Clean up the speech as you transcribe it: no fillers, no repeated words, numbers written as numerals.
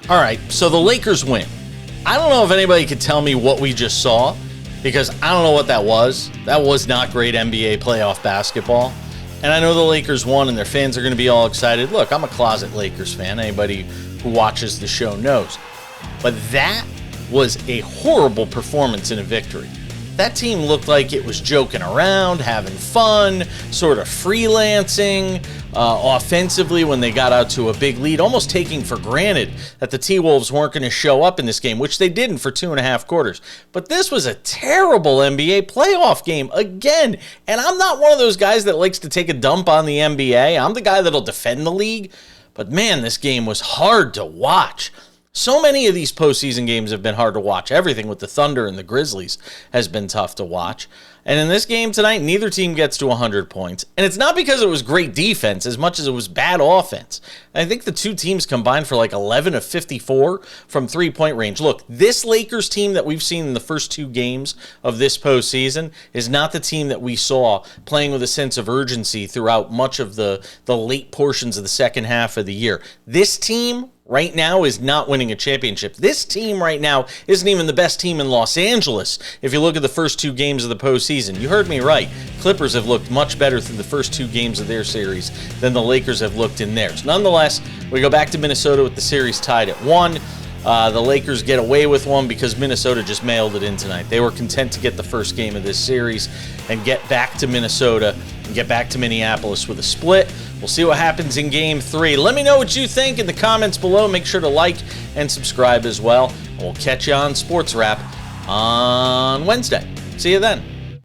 All right, so the Lakers win. I don't know if anybody could tell me what we just saw, because I don't know what that was. That was not great NBA playoff basketball. And I know the Lakers won and their fans are going to be all excited. Look, I'm a closet Lakers fan. Anybody who watches the show knows. But that was a horrible performance in a victory. That team looked like it was joking around, having fun, sort of freelancing offensively when they got out to a big lead, almost taking for granted that the T-Wolves weren't going to show up in this game, which they didn't for 2.5 quarters. But this was a terrible NBA playoff game again. And I'm not one of those guys that likes to take a dump on the NBA. I'm the guy that'll defend the league. But man, this game was hard to watch. So many of these postseason games have been hard to watch. Everything with the Thunder and the Grizzlies has been tough to watch. And in this game tonight, neither team gets to 100 points. And it's not because it was great defense as much as it was bad offense. I think the two teams combined for like 11 of 54 from three-point range. Look, this Lakers team that we've seen in the first 2 games of this postseason is not the team that we saw playing with a sense of urgency throughout much of the late portions of the second half of the year. This team right now is not winning a championship. This team right now isn't even the best team in Los Angeles. If you look at the first 2 games of the postseason, you heard me right. Clippers have looked much better through the first 2 games of their series than the Lakers have looked in theirs. Nonetheless, we go back to Minnesota with the series tied at 1. The Lakers get away with one because Minnesota just mailed it in tonight. They were content to get the first game of this series and get back to Minnesota and get back to Minneapolis with a split. We'll see what happens in Game 3. Let me know what you think in the comments below. Make sure to like and subscribe as well. We'll catch you on Sports Wrap on Wednesday. See you then.